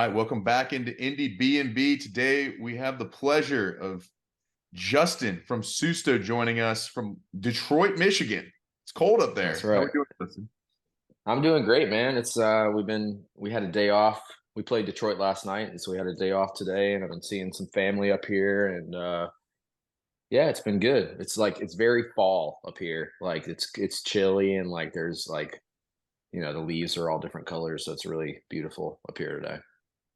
right, welcome back into Indie B&B. Today we have the pleasure of Justin from Susto joining us from Detroit, Michigan. It's cold up That's there. How are we right. doing, Justin? I'm doing great, man. It's we had a day off. We played Detroit last night, and so we had a day off today, and I've been seeing some family up here, and yeah, it's been good. It's very fall up here. Like it's chilly, and like there's like the leaves are all different colors, so it's really beautiful up here today.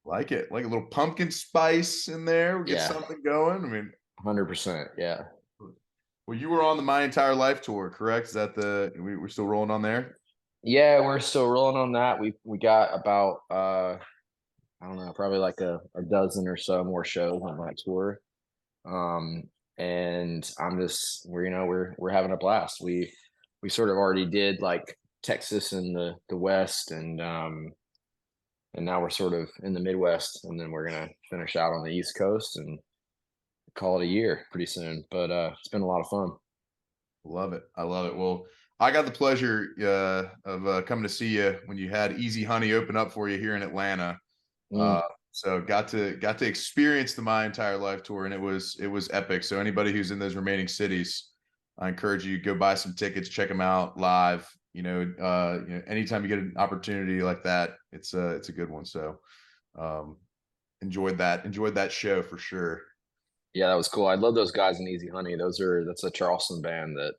Like it, like a little pumpkin spice in there. We get Yeah, something going. I mean, 100%. Yeah. well, you were on the My Entire Life tour, correct? Is that we're still rolling on there? Yeah, we're still rolling on that. We got about I don't know, probably like a dozen or so more shows on my tour. Um, and I'm just we're having a blast. We sort of already did like Texas and the West, and now we're sort of in the Midwest, and then we're gonna finish out on the East Coast and call it a year pretty soon. But it's been a lot of fun. Love it. I love it. Well, I got the pleasure of coming to see you when you had Easy Honey open up for you here in Atlanta. Uh, Mm. so got to experience the My Entire Life tour, and it was epic. So anybody who's in those remaining cities, I encourage you go buy some tickets, check them out live. Anytime you get an opportunity like that, it's a good one. So um, enjoyed that show for sure. Yeah, that was cool. I love those guys in Easy Honey. That's a Charleston band that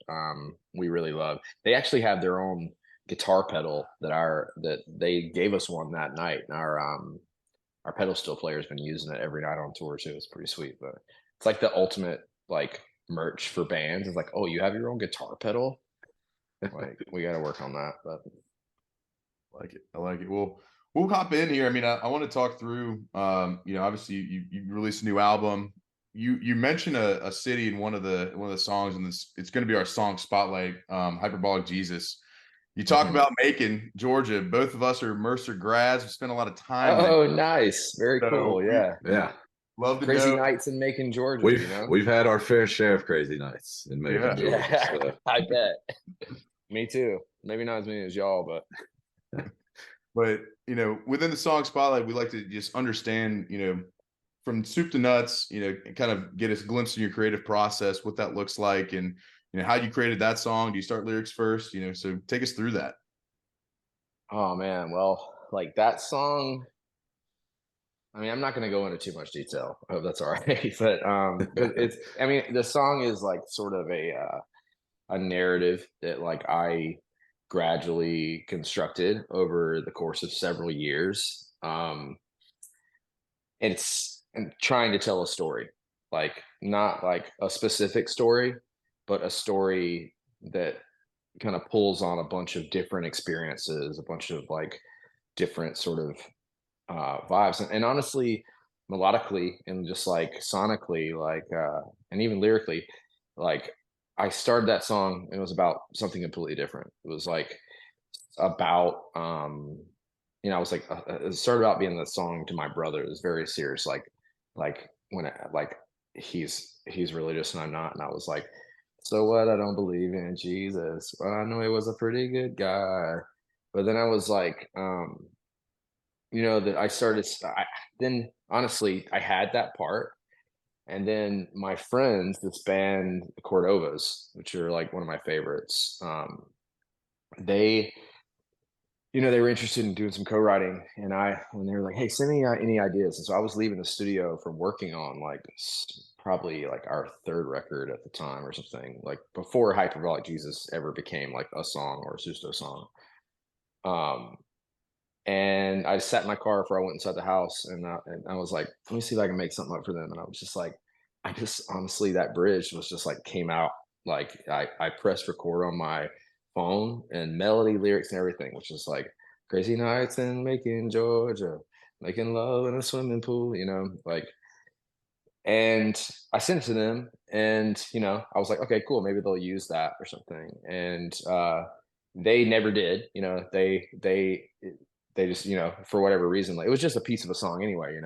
we really love. They actually have their own guitar pedal that they gave us one that night. And our pedal steel player's been using it every night on tour too. It's pretty sweet. But it's like the ultimate like merch for bands. It's like, oh, you have your own guitar pedal? Like we gotta work on that. But Like it. I like it. Well, we'll hop in here. I mean, I want to talk through. Obviously you released a new album. You mentioned a city in one of the songs, and it's going to be our song spotlight. Hyperbolic Jesus. You talk mhm. about Macon, Georgia. Both of us are Mercer grads. We spent a lot of time there, Oh, nice. Very so cool. we Yeah. Yeah, love to Crazy know. nights in Macon, Georgia, we've you know? we've had our fair share of crazy nights in Macon, Yeah, Georgia. Yeah, So I bet. Me too. Maybe not as many as y'all, but but within the song spotlight, we like to just understand, from soup to nuts, kind of get a glimpse of your creative process, what that looks like, and how you created that song. Do you start lyrics first? So take us through that. oh man, well, like that song, I mean, I'm not gonna go into too much detail. I hope that's all right. But because it's I mean, the song is like sort of a narrative that like I gradually constructed over the course of several years. And trying to tell a story, like not like a specific story, but a story that kind of pulls on a bunch of different experiences, a bunch of like different sort of vibes, and honestly, melodically and just like sonically, like and even lyrically, like I started that song and it was about something completely different. It was like about I was like it started out being the song to my brother. It was very serious, like when like he's religious and I'm not, and I was like, so what? I don't believe in Jesus. Well, I know he was a pretty good guy, but then I was like, that I started. Then honestly, I had that part, and then my friends, this band, the Cordovas, which are like one of my favorites, they they were interested in doing some co-writing, and they were like, "Hey, send me any ideas." And so I was leaving the studio from working on like probably like our third record at the time or something, like before Hyperbolic Jesus ever became like a song or a Susto song. Um, and I sat in my car before I went inside the house, and I was like, "Let me see if I can make something up for them." And I was just like, I just honestly, that bridge was just like came out like I pressed record on my phone and melody, lyrics, and everything, which is like crazy nights in Macon, Georgia, making love in a swimming pool, like. And I sent it to them, and I was like, okay, cool, maybe they'll use that or something. And they never did. They just for whatever reason, like it was just a piece of a song anyway.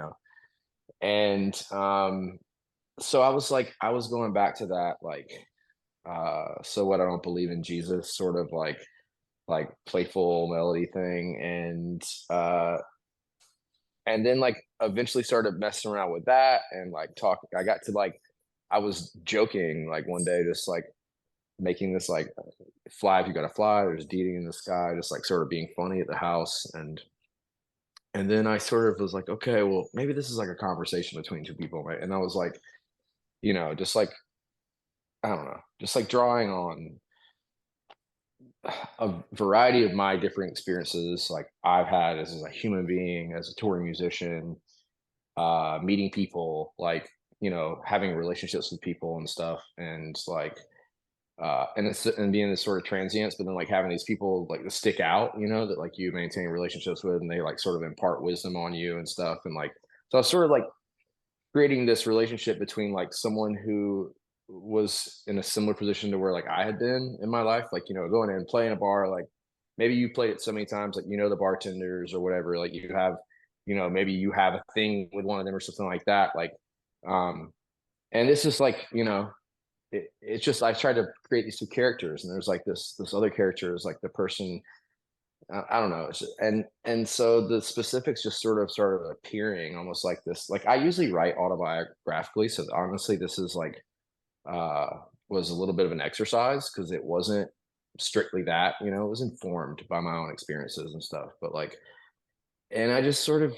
And so I was like, I was going back to that, like, so what? I don't believe in Jesus, sort of like playful melody thing, and and then like eventually started messing around with that and like talk. I got to like, I was joking like one day, just like making this like fly if you gotta fly, there's deeding in the sky, just like sort of being funny at the house. And then I sort of was like, okay, well, maybe this is like a conversation between two people, right? And I was like, just like, I don't know, just like drawing on a variety of my different experiences like I've had as a human being, as a touring musician, meeting people, like, having relationships with people and stuff. And like, and being this sort of transience, but then like having these people like that stick out, that like you maintain relationships with, and they like sort of impart wisdom on you and stuff. And like, so I was sort of like creating this relationship between like someone who was in a similar position to where like I had been in my life, like, going in, playing a bar, like maybe you played it so many times, like, the bartenders or whatever, like you have, maybe you have a thing with one of them or something like that. Like, um, and it's just like, it's just I tried to create these two characters, and there's like this other character is like the person, I don't know, and so the specifics just sort of started appearing almost like this. Like I usually write autobiographically, so honestly, this is like uh was a little bit of an exercise because it wasn't strictly that, it was informed by my own experiences and stuff. But like, and I just sort of,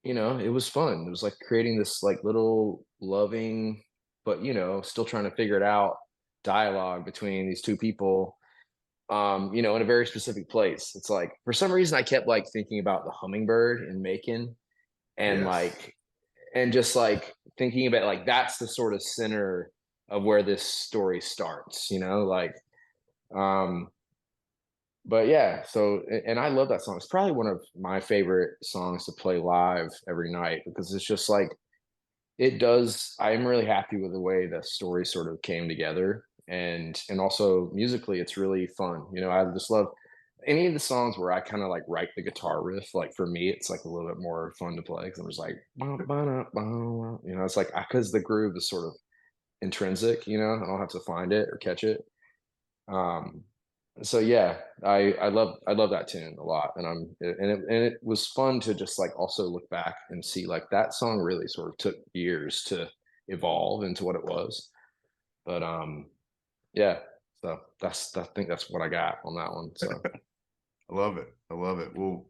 it was fun. It was like creating this like little loving, but still trying to figure it out dialogue between these two people, in a very specific place. It's like for some reason I kept like thinking about the hummingbird in Macon, and Yes. like, and just like thinking about like that's the sort of center of where this story starts, like, um but yeah. So and I love that song. It's probably one of my favorite songs to play live every night because it's just like it does. I'm really happy with the way the story sort of came together, and also musically, it's really fun. I just love any of the songs where I kind of like write the guitar riff. Like for me, it's like a little bit more fun to play because I'm just like, "Bah, bah, nah, bah, bah." It's like because the groove is sort of intrinsic. I don't have to find it or catch it. Um, so yeah, I love that tune a lot, and it was fun to just like also look back and see like that song really sort of took years to evolve into what it was. But yeah, so I think that's what I got on that one. So I love it. I love it. Well,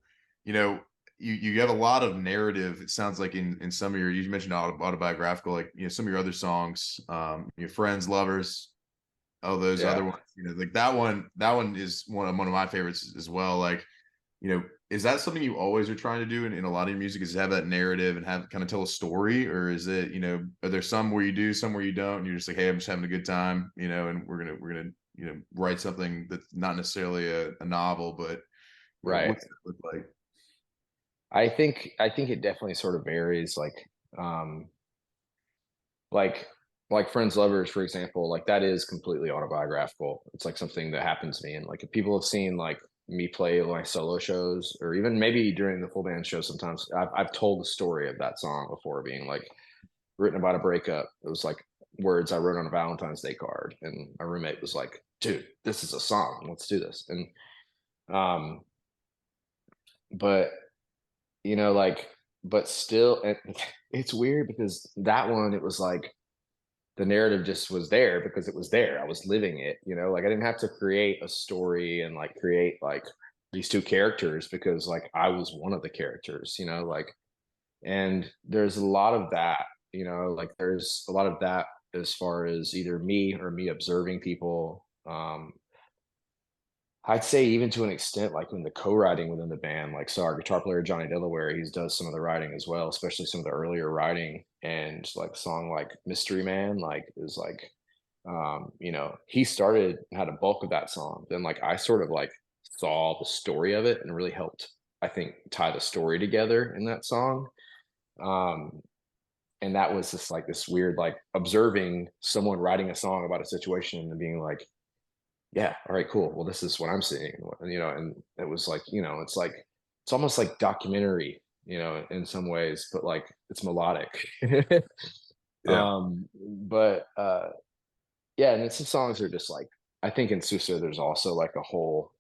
you know, you have a lot of narrative. It sounds like in some of your, you mentioned autobiographical, like some of your other songs, your friends, lovers, all those other yeah. ones. Like that one is one of my favorites as well. Like, is that something you always are trying to do in a lot of your music? Is have that narrative and have kind of tell a story, or is it, are there some where you do, some where you don't, and you're just like, hey, I'm just having a good time, and we're gonna write something that's not necessarily a novel, but Right. what's it look like? I think it definitely sort of varies. Um, like like friends lovers, for example, like that is completely autobiographical. It's like something that happened to me. And like if people have seen like me play my solo shows, or even maybe during the full band show, sometimes I've told the story of that song before, being like written about a breakup. It was like words I wrote on a Valentine's Day card, and my roommate was like, dude, this is a song, let's do this. And um but like, but still, and it's weird because that one, it was like the narrative just was there because it was there. I was living it, like I didn't have to create a story and like create like these two characters because like I was one of the characters, like, and there's a lot of that, like there's a lot of that as far as either me or me observing people. I'd say even to an extent, like in the co-writing within the band, like so our guitar player Johnny Delaware, he does some of the writing as well, especially some of the earlier writing. And like a song like Mystery Man, like is like, he started had a bulk of that song. Then like I sort of like saw the story of it and really helped, I think, tie the story together in that song. Um, and that was just like this weird, like observing someone writing a song about a situation and being like, yeah, all right, cool, well, this is what I'm seeing, and it was like, it's like it's almost like documentary, in some ways, but like it's melodic. Yeah. But yeah, and then some songs are just like, I think in Suso there's also like a whole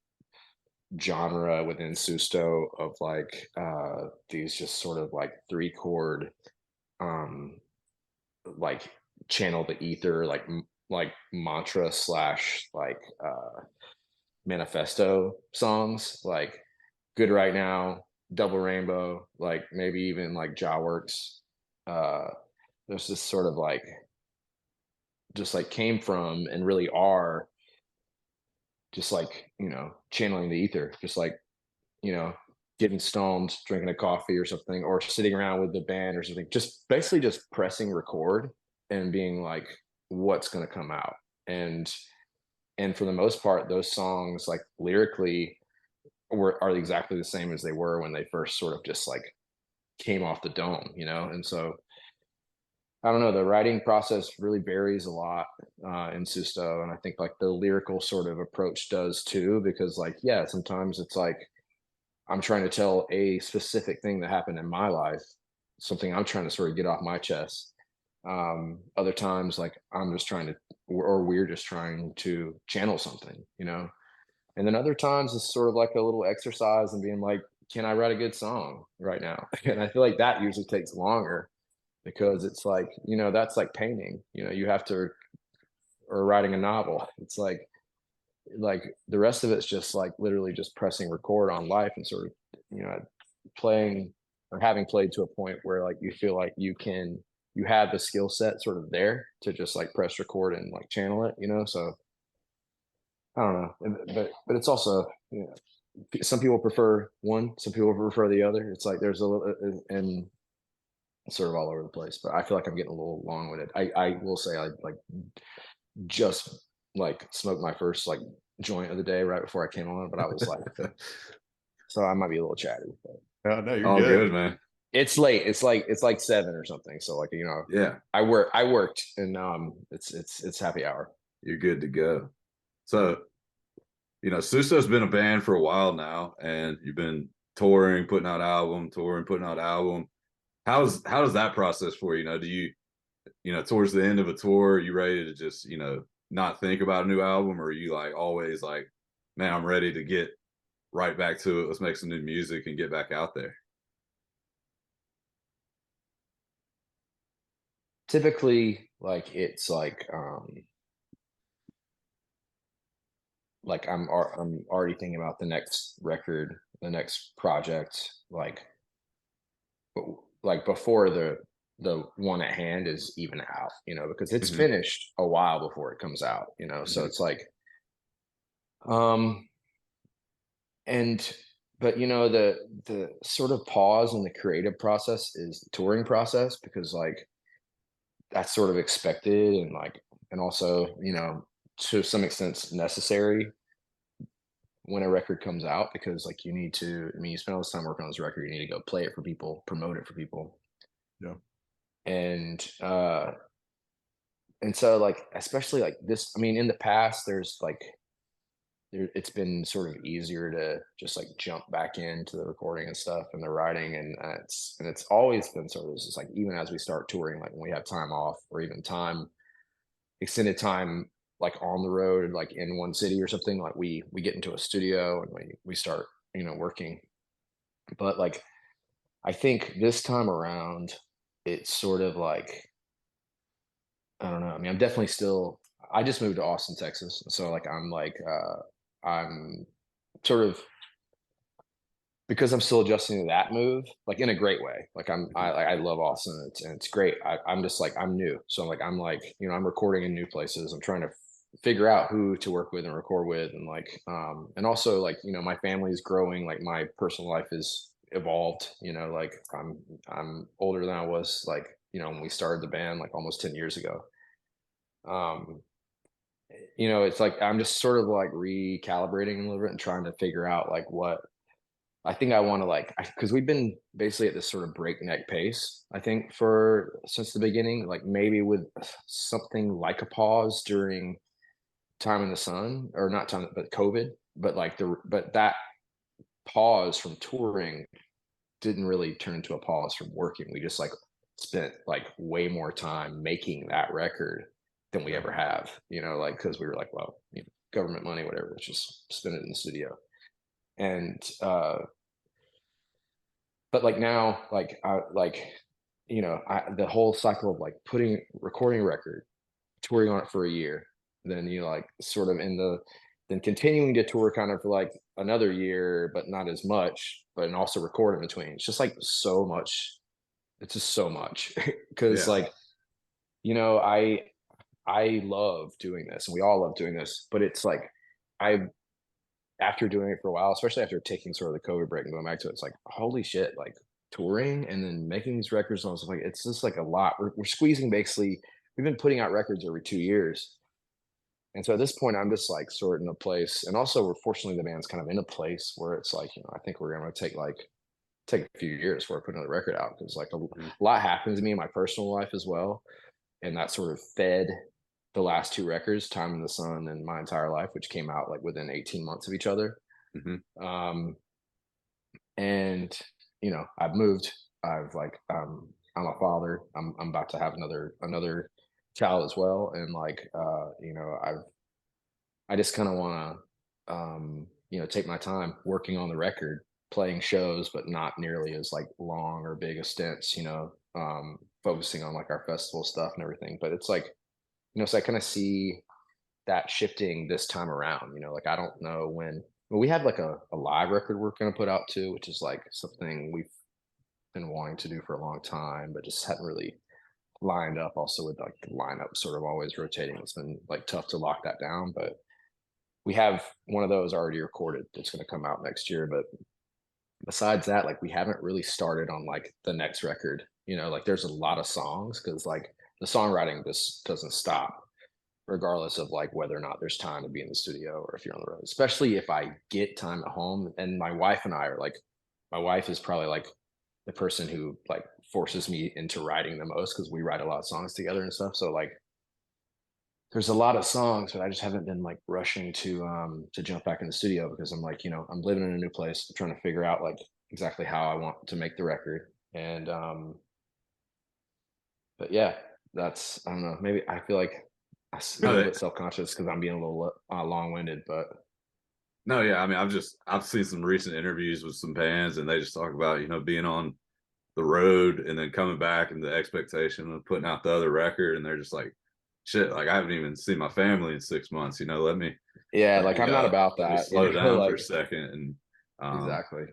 genre within Susto of like these just sort of like 3 chord um like channel the ether like mantra slash like manifesto songs like Good Right Now, Double Rainbow, like maybe even like Jaw Works. Uh there's this sort of like just like came from and really are just like, channeling the ether, just like, you know, getting stoned, drinking a coffee or something, or sitting around with the band or something, just basically just pressing record and being like, what's going to come out. And for the most part, those songs like lyrically are exactly the same as they were when they first sort of just like came off the dome, and so I don't know. The writing process really varies a lot in Susto, and I think like the lyrical sort of approach does too, because like yeah, sometimes it's like I'm trying to tell a specific thing that happened in my life, something I'm trying to sort of get off my chest. Other times, like I'm just trying to, or we're just trying to channel something. And then other times it's sort of like a little exercise and being like, can I write a good song right now? And I feel like that usually takes longer because it's like, that's like painting, you have to, or writing a novel. It's like the rest of it's just like literally just pressing record on life and sort of, playing or having played to a point where like you feel like you have the skill set sort of there to just like press record and like channel it. So I don't know. But it's also, some people prefer one, some people prefer the other. It's like there's a little and sort of all over the place. But I feel like I'm getting a little long with it. I will say I like just like smoked my first like joint of the day right before I came on, but I was like, so I might be a little chatty. But Oh no, you're All good. good, man. it's late. It's like 7 or something. So like Yeah, I worked and it's happy hour. you're good to go. So, Susto's been a band for a while now, and you've been touring, putting out album, touring, putting out album. How does that process for you? Do you, towards the end of a tour, are you ready to just, not think about a new album, or are you like always like, man, I'm ready to get right back to it. Let's make some new music and get back out there. Typically, like it's like I'm already thinking about the next record, the next project, like before the one at hand is even out, because it's Mhm, finished a while before it comes out, so mhm, it's like um and but the sort of pause in the creative process is the touring process, because like that's sort of expected and like and also to some extent necessary when a record comes out, because like you need to, I mean, you spend all this time working on this record, you need to go play it for people, promote it for people. Yeah. And so like especially like this, I mean, in the past there's like it's been sort of easier to just like jump back into the recording and stuff and the writing, and it's always been sort of just like, even as we start touring, like when we have time off or even time, extended time, like on the road, like in one city or something, like we get into a studio and we start working. But like I think this time around it's sort of like, I don't know, I mean, I'm definitely still, I just moved to Austin, Texas, so like I'm sort of, because I'm still adjusting to that move, like in a great way. Like mhm. I love Austin, and it's great. I'm just like, I'm new, so I'm like, I'm recording in new places. I'm trying to figure out who to work with and record with, and like and also like my family is growing, like my personal life is evolved. Like I'm older than I was, like when we started the band like almost 10 years ago. Um, it's like I'm just sort of like recalibrating a little bit and trying to figure out like what I think I want to like, because we've been basically at this sort of breakneck pace, I think, for since the beginning, like maybe with something like a pause during time in the sun, or not time, but COVID, but like but that pause from touring didn't really turn into a pause from working. We just like spent like way more time making that record than we Yeah. ever have, like, because we were like, well, government money, whatever, let's just spend it in the studio. And but like now, like I like, you know, the whole cycle of like recording a record, touring on it for a year, then you like sort of then continuing to tour kind of for like another year, but not as much, but and also record in between. It's just like so much. It's just so much because Yeah. like, you know, I love doing this, and we all love doing this, but it's like I after doing it for a while, especially after taking sort of the COVID break and going back to it, it's like holy shit, like touring and then making these records and I was like, it's just like a lot. We're squeezing basically. We've been putting out records every 2 years, and so at this point, I'm just like sort of in a place, and also we're fortunately the band's kind of in a place where it's like, you know, I think we're going to take a few years before I put another record out because like a Mhm. lot happens to me in my personal life as well, and that sort of fed the last two records, Time in the Sun and My Entire Life, which came out like within 18 months of each other. Mhm. Um, and you know, I've moved. I'm a father. I'm about to have another child as well, and like you know, I just kind of want to you know, take my time working on the record, playing shows, but not nearly as like long or big a stints. You know, focusing on like our festival stuff and everything. But it's like, you know, so I kind of see that shifting this time around. You know, like I don't know when. Well, we have like a live record we're going to put out too, which is like something we've been wanting to do for a long time, but just hadn't really lined up. Also, with like the lineup sort of always rotating, it's been like tough to lock that down. But we have one of those already recorded that's going to come out next year. But besides that, like we haven't really started on like the next record. You know, like there's a lot of songs because like the songwriting just doesn't stop regardless of like whether or not there's time to be in the studio or if you're on the road, especially if I get time at home. And my wife and I are like, my wife is probably like the person who like forces me into writing the most because we write a lot of songs together and stuff. So like there's a lot of songs, but I just haven't been like rushing to jump back in the studio because I'm like, you know, I'm living in a new place, I'm trying to figure out like exactly how I want to make the record. And but yeah, that's I don't know. Maybe I feel like I'm a No, little bit self-conscious because I'm being a little long-winded, but no, yeah. I mean, I've seen some recent interviews with some bands, and they just talk about, you know, being on the road and then coming back and the expectation of putting out the other record, and they're just like, shit, like I haven't even seen my family in 6 months. You know, yeah, let like me I'm not about let me that, you slow know, down for like a second. And exactly.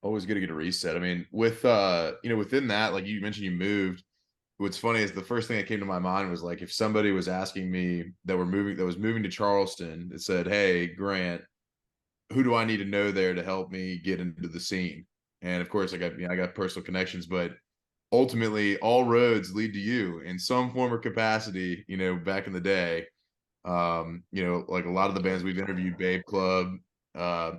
Always good to get a reset. I mean, with you know, within that, like you mentioned, you moved. What's funny is the first thing that came to my mind was like if somebody was asking me that was moving to Charleston that said, "Hey, Grant, who do I need to know there to help me get into the scene?" And of course, I got personal connections, but ultimately, all roads lead to you in some form or capacity. You know, back in the day, you know, like a lot of the bands we've interviewed, Babe Club,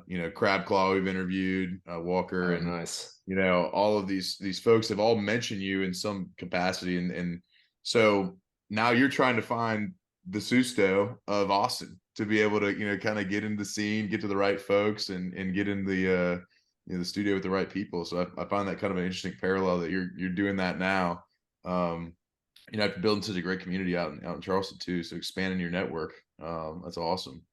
you know, Crab Claw, we've interviewed, Walker, Oh, and nice. you know, all of these folks have all mentioned you in some capacity, and so now you're trying to find the Susto of Austin to be able to, you know, kind of get into the scene, get to the right folks, and get in the you know, the studio with the right people. So I find that kind of an interesting parallel that you're doing that now. Um, you know, after building such a great community out in Charleston too, so expanding your network, that's awesome.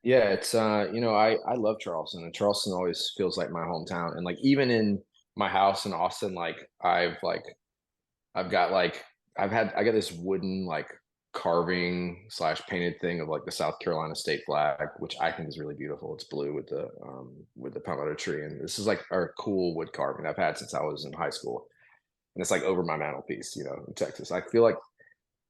Yeah, it's you know, I love Charleston, and Charleston always feels like my hometown. And like even in my house in Austin, I've got like I got this wooden like carving slash painted thing of like the South Carolina state flag, which I think is really beautiful. It's blue with the palmetto tree, and this is like a cool wood carving I've had since I was in high school, and it's like over my mantelpiece, you know, in Texas. I feel like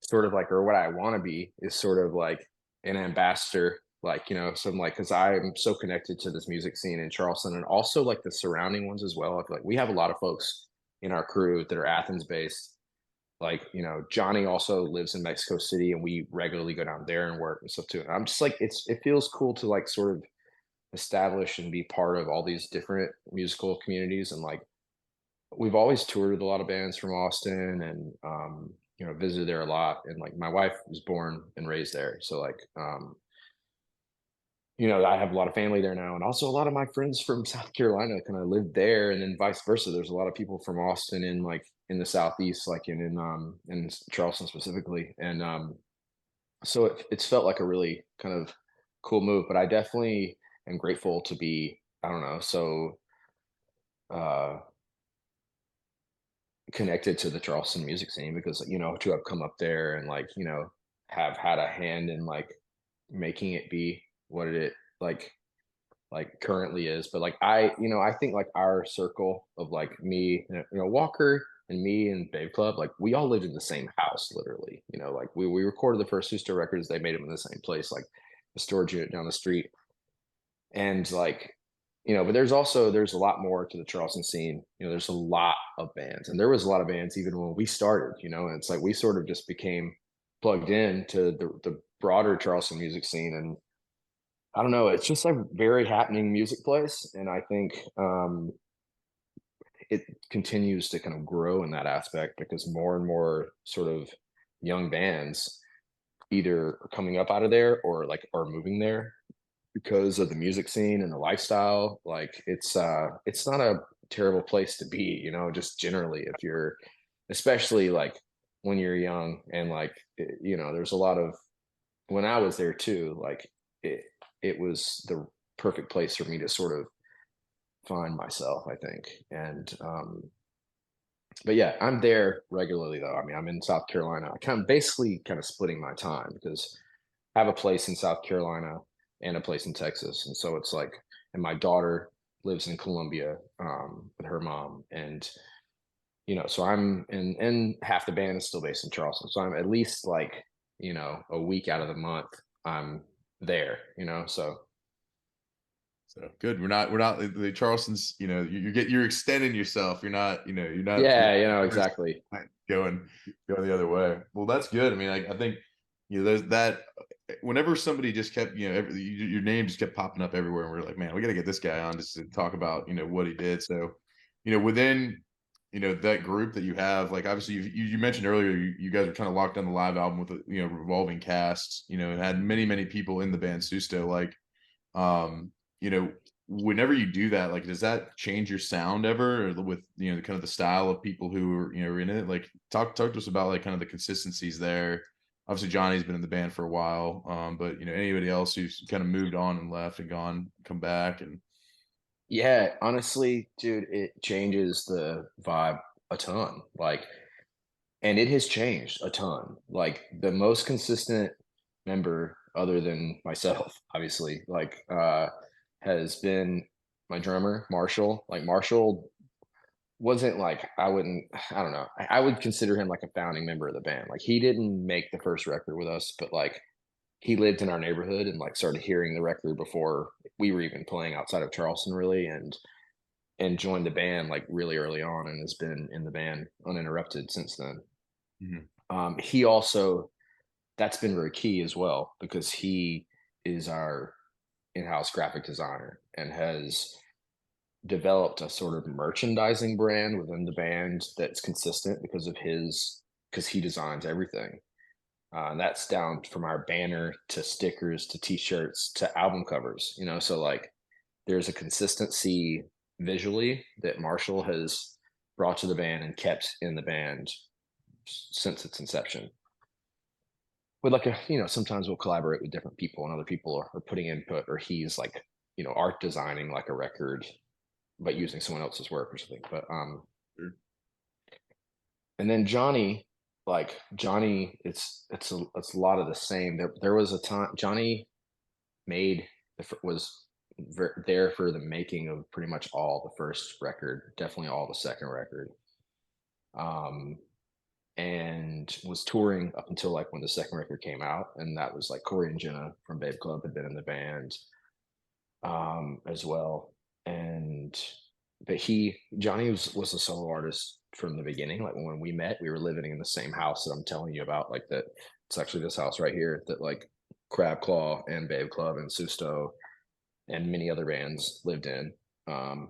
sort of like, or what I want to be is sort of like an ambassador, like, you know, some like, because I'm so connected to this music scene in Charleston and also like the surrounding ones as well. I feel like we have a lot of folks in our crew that are Athens based. Like, you know, Johnny also lives in Mexico City and we regularly go down there and work and stuff too. And I'm just like, it feels cool to like sort of establish and be part of all these different musical communities. And like, we've always toured with a lot of bands from Austin and you know, visited there a lot. And like my wife was born and raised there. So like you know, I have a lot of family there now. And also a lot of my friends from South Carolina kind of lived there and then vice versa. There's a lot of people from Austin in like in the southeast, like in Charleston specifically. And so it's felt like a really kind of cool move. But I definitely and grateful to be, I don't know, so uh connected to the Charleston music scene, because, to have come up there and, like, have had a hand in, like, making it be what it currently is. But like, I think like our circle of, like, me, Walker and me and Babe Club, like, we all lived in the same house, literally. Like, we recorded the first Susto records. They made them in the same place, like the storage unit down the street. And like, but there's a lot more to the Charleston scene. There's a lot of bands, and there was a lot of bands even when we started. And it's like we sort of just became plugged in to the broader Charleston music scene. And I don't know, it's just a very happening music place, and I think it continues to kind of grow in that aspect, because more and more sort of young bands either are coming up out of there or like are moving there because of the music scene and the lifestyle. Like, it's not a terrible place to be, just generally, if you're, especially like when you're young. And like, there's a lot of, when I was there too, like, it was the perfect place for me to sort of find myself, I think. And but yeah, I'm there regularly though. I mean, I'm in South Carolina. I basically kind of splitting my time, because I have a place in South Carolina and a place in Texas. And so it's like, and my daughter lives in Columbia with her mom. And, so I'm, and half the band is still based in Charleston. So I'm at least like, a week out of the month, I'm there, so. So good. We're not the Charleston's, you're extending yourself. Yeah, You're exactly. going the other way. Well, that's good. I mean, I think, there's that, whenever somebody just kept, your name just kept popping up everywhere, and we're like, man, we got to get this guy on just to talk about, what he did. So, within, that group that you have, like, obviously you mentioned earlier, you guys were trying to lock down the live album with a, revolving cast, and had many people in the band Susto. Like, um, whenever you do that, like, does that change your sound ever, or with, kind of the style of people who are, are in it? Like, talk to us about, like, kind of the consistencies there. Obviously Johnny's been in the band for a while, but anybody else who's kind of moved on and left and come back. And Yeah, honestly, dude, it changes the vibe a ton. Like, and it has changed a ton. Like, the most consistent member, other than myself, obviously, like, has been my drummer, Marshall. Like, Marshall wasn't like, I don't know. I would consider him like a founding member of the band. Like, he didn't make the first record with us, but like, he lived in our neighborhood and like started hearing the record before we were even playing outside of Charleston, really. And joined the band like really early on, and has been in the band uninterrupted since then. Mhm. He also, that's been very key as well, because he is our in-house graphic designer and has developed a sort of merchandising brand within the band that's consistent because he designs everything. And that's down from our banner to stickers to t-shirts to album covers, so like, there's a consistency visually that Marshall has brought to the band and kept in the band since its inception. With like sometimes we'll collaborate with different people, and other people are putting input, or he's like, art designing like a record, but using someone else's work or something. But Sure. and then Johnny, it's a lot of the same. There was a time Johnny made was there for the making of pretty much all the first record, definitely all the second record, um, and was touring up until like when the second record came out, and that was like Corey and Jenna from Babe Club had been in the band as well. And but Johnny was a solo artist from the beginning. Like, when we met, we were living in the same house that I'm telling you about. Like, that it's actually this house right here that like Crab Claw and Babe Club and Susto and many other bands lived in. Um,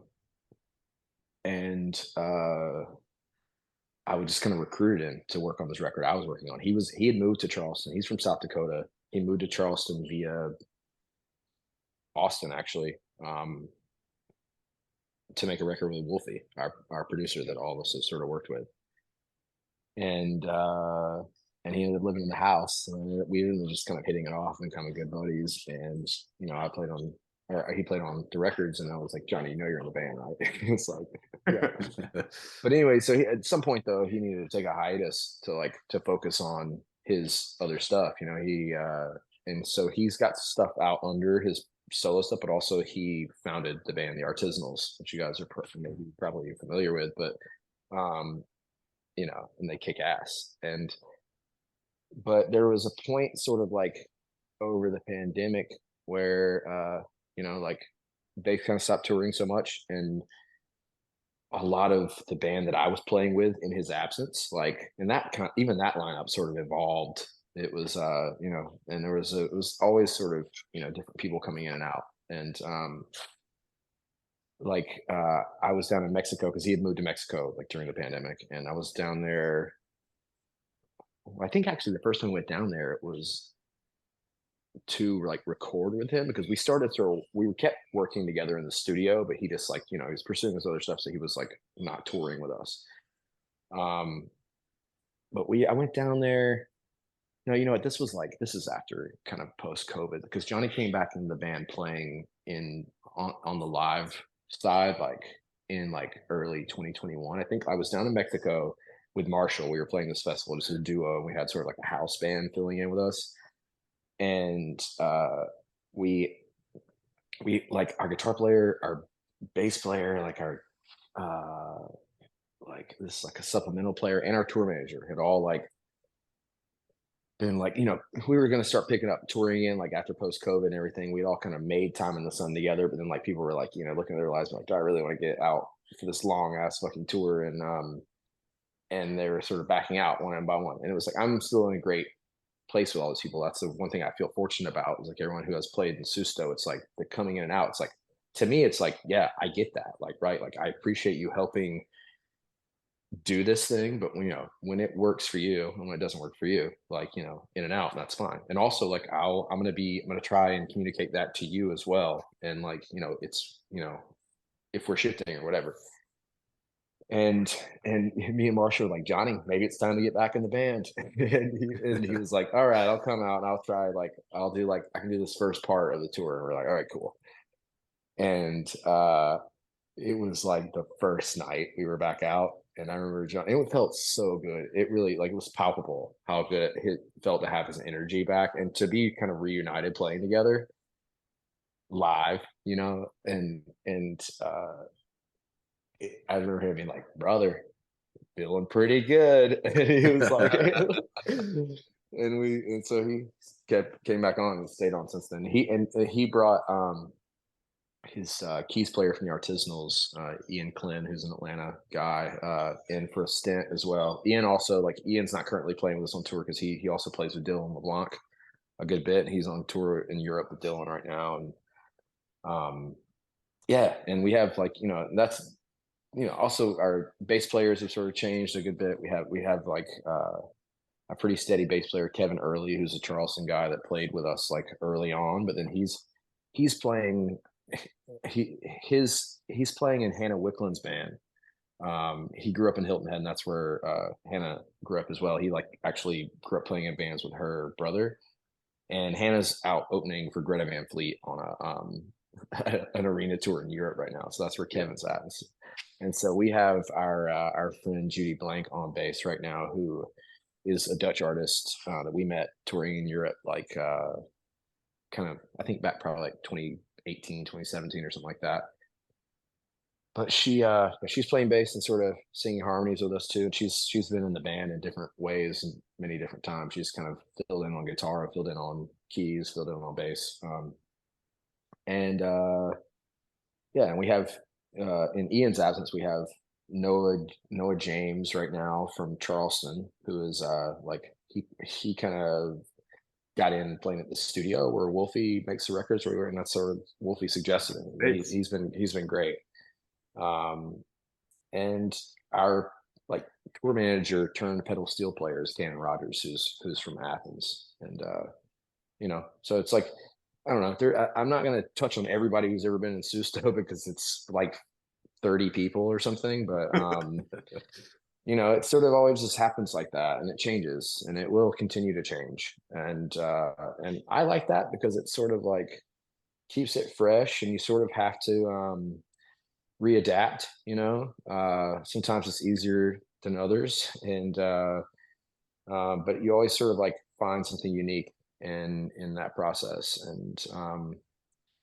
and I would just kind of recruit him to work on this record I was working on. He had moved to Charleston. He's from South Dakota. He moved to Charleston via Austin, actually, to make a record with Wolfie, our producer that all of us have sort of worked with. And he ended up living in the house, and we ended up just kind of hitting it off and kind of good buddies. And I played on he played on the records, and I was like, Johnny, you know you're in the band, right? It's like, yeah. But anyway, so at some point though, he needed to take a hiatus to focus on his other stuff. And so he's got stuff out under his solo stuff, but also he founded the band The Artisanals, which you guys are maybe probably familiar with, but and they kick ass. But there was a point sort of like over the pandemic where like they kind of stopped touring so much, and a lot of the band that I was playing with in his absence, and even that lineup sort of evolved. It was and it was always sort of different people coming in and out. And I was down in Mexico because he had moved to Mexico like during the pandemic, and I was down there. I think actually the first time we went down there, it was to like record with him, because we kept working together in the studio, but he just he was pursuing this other stuff, so he was like not touring with us. But I went down there. No, you know what? This is after kind of post COVID, because Johnny came back in the band playing on the live side, in early 2021. I think I was down in Mexico with Marshall. We were playing this festival, just a duo, and we had sort of like a house band filling in with us. And we like our guitar player, our bass player, this a supplemental player, and our tour manager had all been we were going to start picking up touring in after post COVID and everything. We'd all kind of made time in the sun together, but then people were looking at their lives do I really want to get out for this long ass fucking tour? And they were sort of backing out one by one, and it was I'm still in a great place with all these people. That's the one thing I feel fortunate about, is everyone who has played in Susto, it's they're coming in and out. It's to me, it's yeah, I get that. Right. I appreciate you helping do this thing, but when it works for you and when it doesn't work for you, in and out, and that's fine. And also I'm going to try and communicate that to you as well. And it's, if we're shifting or whatever. And me and Marshall were Johnny, maybe it's time to get back in the band. and he was like, all right, I'll come out and I'll try, I'll do I can do this first part of the tour. And we're like, all right, cool. And it was the first night we were back out, and I remember John, it felt so good. It really it was palpable how good it felt to have his energy back and to be kind of reunited playing together live, I remember him being brother, feeling pretty good. And he was and so he came back on and stayed on since then. He brought his keys player from the Artisanals, Ian Klin, who's an Atlanta guy, in for a stint as well. Ian also Ian's not currently playing with us on tour because he also plays with Dylan LeBlanc a good bit. He's on tour in Europe with Dylan right now. And yeah, and we have that's also our bass players have sort of changed a good bit. We have a pretty steady bass player, Kevin Early, who's a Charleston guy that played with us early on, but then he's playing he's playing in Hannah Wickland's band. He grew up in Hilton Head, and that's where Hannah grew up as well. He actually grew up playing in bands with her brother, and Hannah's out opening for Greta Van Fleet on an arena tour in Europe right now. So that's where Kevin's at. And so we have our friend Judy Blank on bass right now, who is a Dutch artist that we met touring in Europe, kind of, I think back probably 2018, 2017 or something like that. But she's playing bass and sort of singing harmonies with us too. And she's been in the band in different ways and many different times. She's kind of filled in on guitar, filled in on keys, filled in on bass. And we have in Ian's absence, we have Noah James right now from Charleston, who is he kind of got in playing at the studio where Wolfie makes the records, and that's sort of Wolfie suggested him. He's been great. And our tour manager turned pedal steel player is Cannon Rogers, who's from Athens. And so it's I don't know. I'm not going to touch on everybody who's ever been in Susto because it's 30 people or something, but it sort of always just happens like that, and it changes, and it will continue to change. And I like that because it's sort of keeps it fresh, and you sort of have to readapt, you know. Sometimes it's easier than others, and but you always sort of like find something unique in that process, and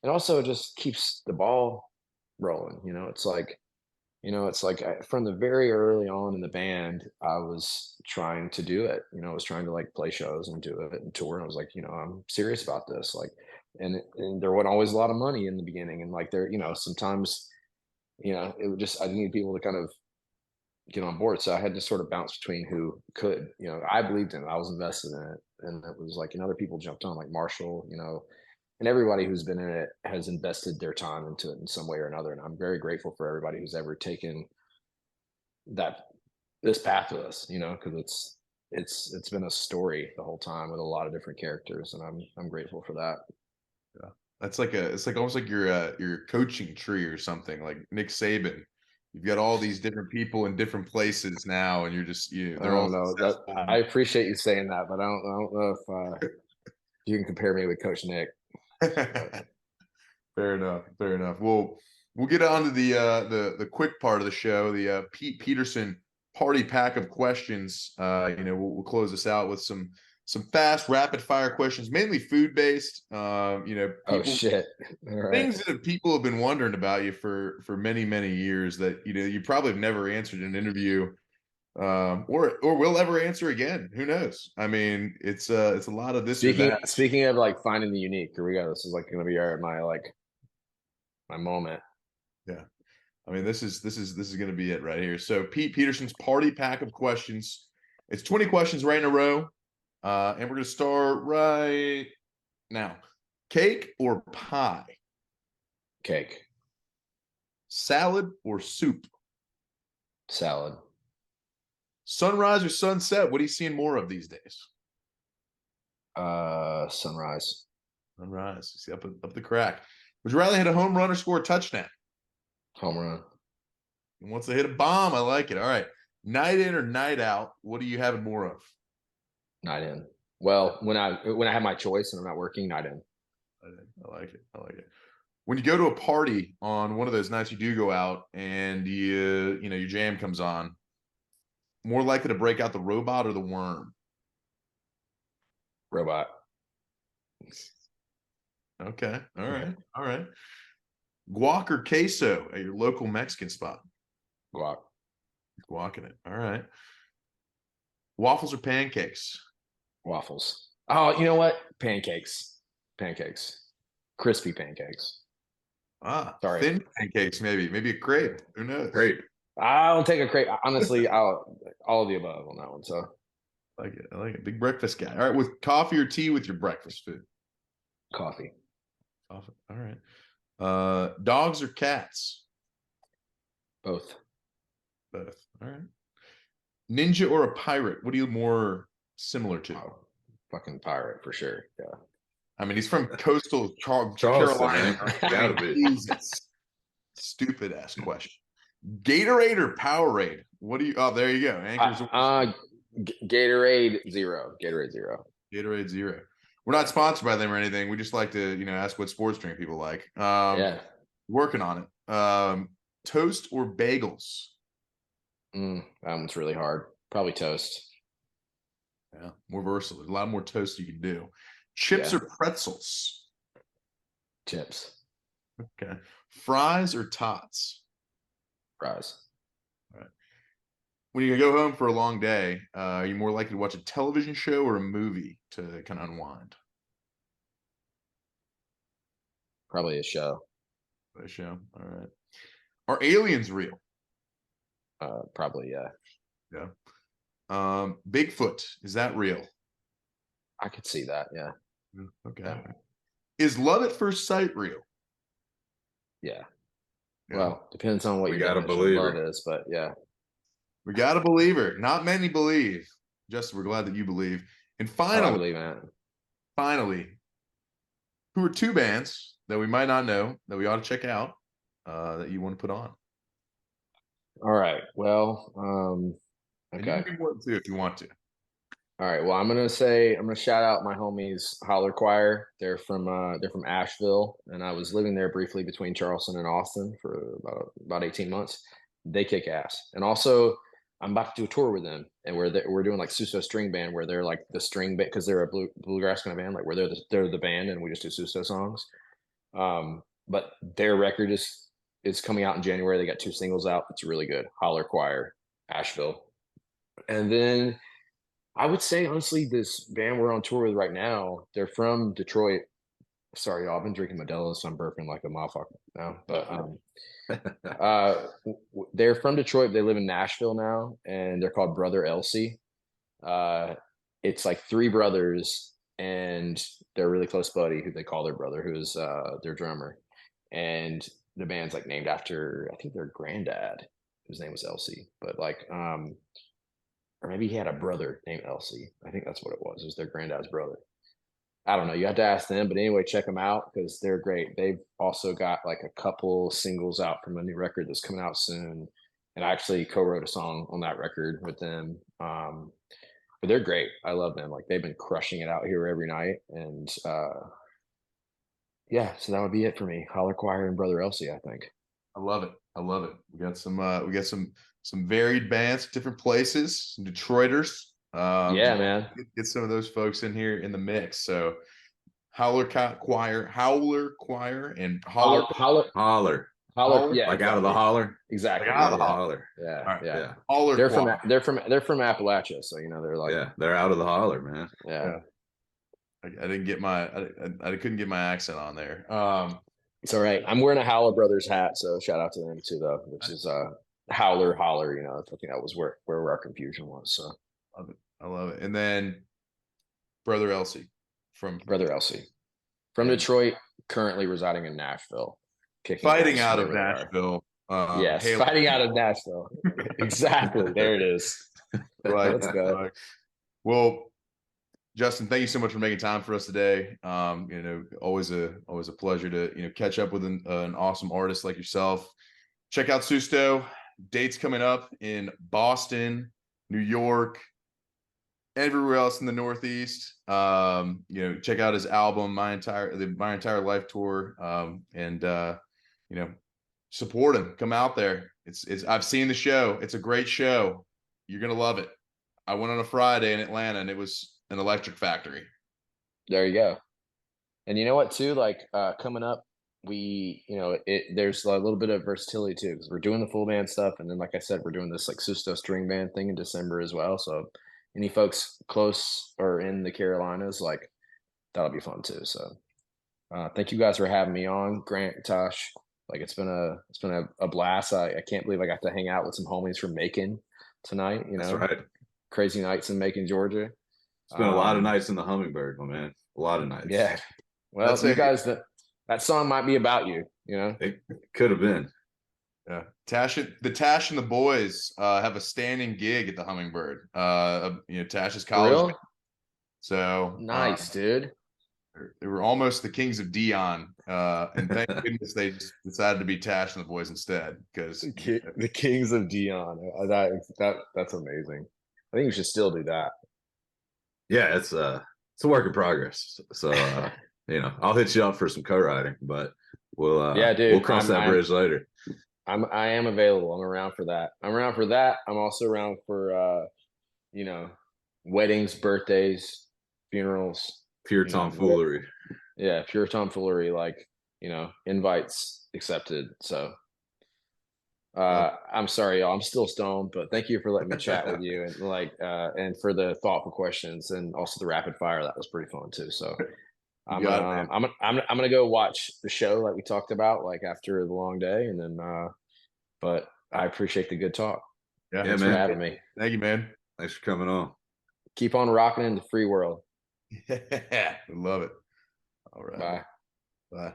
also it just keeps the ball rolling. It's like from the very early on in the band, I was trying to do it. I was trying to like play shows and do it and tour. And I was like, I'm serious about this. Like, and there wasn't always a lot of money in the beginning, and like sometimes, it would just I needed people to kind of get on board. So I had to sort of bounce between who could. I believed in it. I was invested in it, and it was like, other people jumped on, like Marshall, and everybody who's been in it has invested their time into it in some way or another. And I'm very grateful for everybody who's ever taken this path with us, because it's been a story the whole time with a lot of different characters, and I'm grateful for that. Yeah. That's like it's like almost like your coaching tree or something, like Nick Saban. You've got all these different people in different places now, and you're just I they're all don't know that. successful. I appreciate you saying that, but I don't know if you can compare me with Coach Nick. Fair enough. Fair enough. We'll get on to the quick part of the show, the Pete Peterson party pack of questions. We'll close this out with some fast rapid fire questions, mainly food based. Oh shit! All right. Things that people have been wondering about you for many years that you probably have never answered in an interview, or will ever answer again. Who knows? I mean, it's a lot of this or that. Speaking of like finding the unique, here we go. This is like going to be my moment. Yeah. I mean, this is going to be it right here. So Pete Peterson's party pack of questions. It's 20 questions right in a row. And we're going to start right now. Cake or pie? Cake. Salad or soup? Salad. Sunrise or sunset? What are you seeing more of these days? Sunrise. Sunrise. See, up the crack. Would you rather hit a home run or score a touchdown? Home run. And once they hit a bomb, I like it. All right. Night in or night out? What are you having more of? Night in. Well, when I have my choice and I'm not working, night in. I like it. I like it. When you go to a party on one of those nights you do go out and your jam comes on, more likely to break out the robot or the worm? Robot. Okay. All right. All right. Guac or queso at your local Mexican spot? Guac. Guacing it. All right. Waffles or pancakes? Waffles. Oh, you know what? Pancakes. Crispy pancakes. Sorry. Thin pancakes, maybe a crepe. Who knows? Crepe. I don't take a crepe. Honestly, all of the above on that one. So I like it. Big breakfast guy. All right. With coffee or tea with your breakfast food? Coffee. All right. Dogs or cats? Both. All right. Ninja or a pirate? What are you more similar to? Oh, fucking pirate for sure. Yeah. I mean, he's from coastal Charleston, Carolina. Gotta be. Jesus. Stupid ass question. Gatorade or Powerade? What do you? Oh, there you go. Anchors. Gatorade zero. Gatorade zero. Gatorade zero. We're not sponsored by them or anything. We just like to, ask what sports drink people like. Yeah. Working on it. Toast or bagels? That one's really hard. Probably toast. Yeah, more versatile. There's a lot more toast you can do. Chips or pretzels? Chips. Okay. Fries or tots? Fries. All right. When you go home for a long day, are you more likely to watch a television show or a movie to kind of unwind? Probably a show. A show. All right. Are aliens real? Probably, yeah. Yeah. Bigfoot, is that real? I could see that, yeah. Okay. Yeah. Is love at first sight real? Yeah. Well, depends on what We your gotta definition believe of love her. is, but yeah. We got to believe her. Not many believe. Justin, we're glad that you believe. And I finally, believe in it. who are two bands that we might not know that we ought to check out that you want to put on? All right. Well, And okay. you can do more too if you want to. All right. Well, I'm gonna shout out my homies Holler Choir. They're from Asheville, and I was living there briefly between Charleston and Austin for about 18 months. They kick ass. And also I'm about to do a tour with them, and we're doing like Susto string band, where they're like the string band because they're a bluegrass kind of band, like where they're the band and we just do Susto songs. But their record is coming out in January. They got 2 singles out. It's really good. Holler Choir, Asheville. And then I would say honestly, this band we're on tour with right now, they're from Detroit. Sorry, y'all, I've been drinking Modelo, so I'm burping like a motherfucker now. But they're from Detroit. They live in Nashville now, and they're called Brother Elsie. It's like 3 brothers, and they're a really close buddy who they call their brother, who's their drummer. And the band's like named after, I think, their granddad, whose name was Elsie. But like, or maybe he had a brother named Elsie. I think that's what it was. It was their granddad's brother. I don't know. You have to ask them. But anyway, check them out because they're great. They've also got like a couple singles out from a new record that's coming out soon. And I actually co-wrote a song on that record with them. But they're great. I love them. Like they've been crushing it out here every night. And yeah, so that would be it for me. Holler Choir and Brother Elsie, I think. I love it. I love it. We got some varied bands, different places, some Detroiters. Yeah, man. Get some of those folks in here in the mix. So Howler Choir, and Holler. Yeah, like out of the holler. Exactly. Like out of the holler. Yeah, Right. yeah. Holler They're Choir. they're from Appalachia, so you know they're like they're out of the holler, man. Yeah. I didn't get I couldn't get my accent on there. It's all right. I'm wearing a Howler Brothers hat, so shout out to them too, though, which is Holler. You know, I think that was where our confusion was. So I love it. And then Brother Elsie from Detroit, currently residing in Nashville, fighting out of Nashville. Yes, fighting out of Nashville. Exactly. There it is. Right. Let's go. Well, Justin, thank you so much for making time for us today. Always a pleasure to catch up with an awesome artist like yourself. Check out Susto. Dates coming up in Boston, New York, everywhere else in the Northeast. Check out his album, My Entire Life Tour, and support him. Come out there. It's I've seen the show. It's a great show. You're gonna love it. I went on a Friday in Atlanta, and it was an electric factory. There you go. And you know what too, like coming up, there's a little bit of versatility too, because we're doing the full band stuff, and then like I said, we're doing this like Susto string band thing in December as well. So any folks close or in the Carolinas, like that'll be fun too. So thank you guys for having me on, Grant, Tosh. Like it's been a blast. I can't believe I got to hang out with some homies from Macon tonight. That's right. Crazy nights in Macon, Georgia. Spent a lot of nights in the Hummingbird, my man. A lot of nights. Yeah. Well, you guys, that song might be about you. It could have been. Yeah. Tash and the boys have a standing gig at the Hummingbird. Tash's college. Really? So nice, dude. They were almost the Kings of Dion, and thank goodness they just decided to be Tash and the boys instead. Because the Kings of Dion, that's amazing. I think you should still do that. Yeah, it's a work in progress. So I'll hit you up for some co-writing, but we'll cross that bridge later. I am available. I'm around for that. I'm also around for weddings, birthdays, funerals. Pure tomfoolery. Yeah, pure tomfoolery, like, invites accepted. So I'm sorry, y'all. I'm still stoned, but thank you for letting me chat with you and and for the thoughtful questions and also the rapid fire. That was pretty fun too. So I'm gonna go watch the show like we talked about, like after the long day, and then but I appreciate the good talk. Yeah, thanks man. for having me. Thank you, man. Thanks for coming on. Keep on rocking in the free world. Yeah, love it. All right. Bye. Bye.